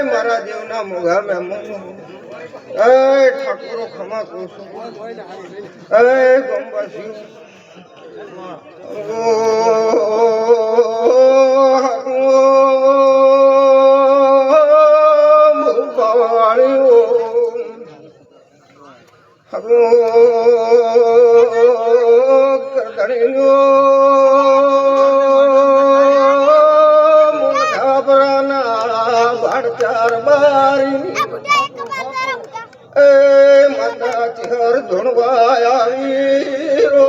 મારા દેવના મોઘા મહેમાનો ઠાકોરો ખમા કોસો ગોમવાસી ચાર બારી માતા ચહેર ધૂણવા આવી રો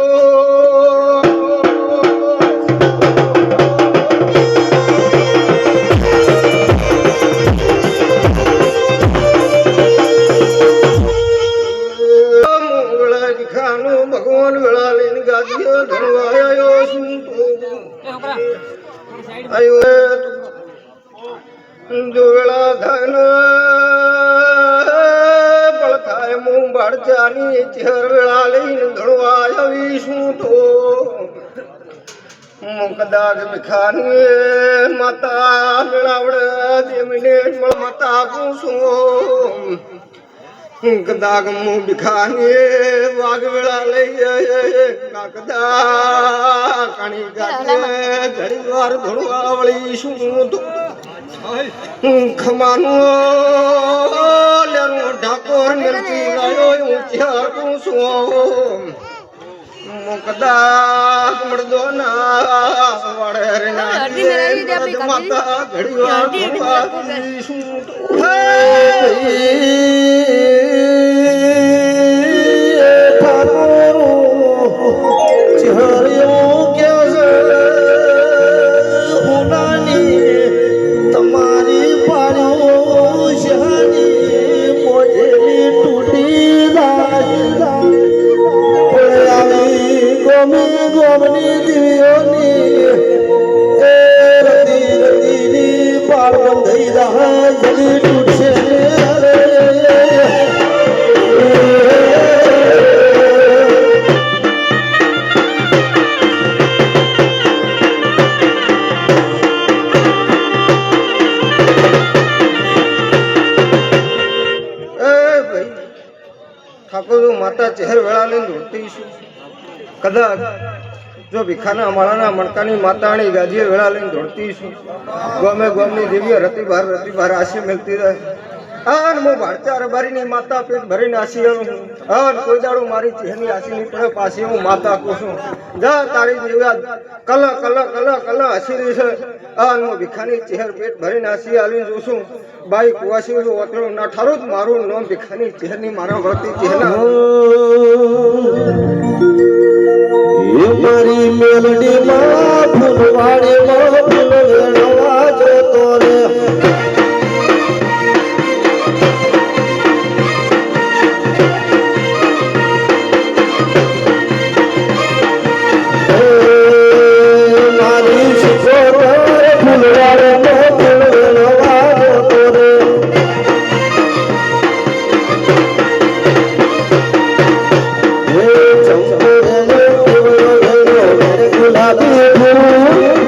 ભગવાન વેળા લઈને ગાદીઓ ધૂણવા આવ્યો શું જો વેળા ધન પળ થાય મું બાળચાની ચહેર વેળા લઈને ધણવા આવીશું તો હું કદાચ ભીખાની માતા મેળાવડે દેવીને માતા કુસુમ કદાચ હું ભીખાની વાઘ વેળા લઈ કદા કણી ગાડીએ ઘડી વાર ધણવા વળીશું તો ખમાનું લેરું ઢાકોર મિલતી ગયો ચાર કુસો કદાચ મળદો ના વડે માતા ઘડી વાર શું માતા ચહેર વેળા લઈને દોડતીશું કદાચ જો ભીખાના માળાના મણકાની માતાની ગાજીએ વેળા લઈને દોડતીશું ગમે ગમની દેવીઓ રતિ ભાર આશી મેળતી રહે આન હું ભારચાર બારીની માતા પેટ ભરીને આશી આવું આન કોઈ દાડો મારી ચહેરની આશી ની પડે પાછી હું માતા કોશું જા તારી દેવા કલા કલા કલા કલા હસી છે આન હું ભીખાની ચહેર પેટ ભરીને આશી આલીને જોશું બાઈ કુવાસી ઓતરો ના ઠારું જ મારું નામ ભીખાની ચહેરની મારા વળતી ચહેરા મારી મેલડી માં ફૂલવાડી માં ફૂલ વેણવા જોતો રે મારી સુખો ફૂલવાડી માં ફૂલ છું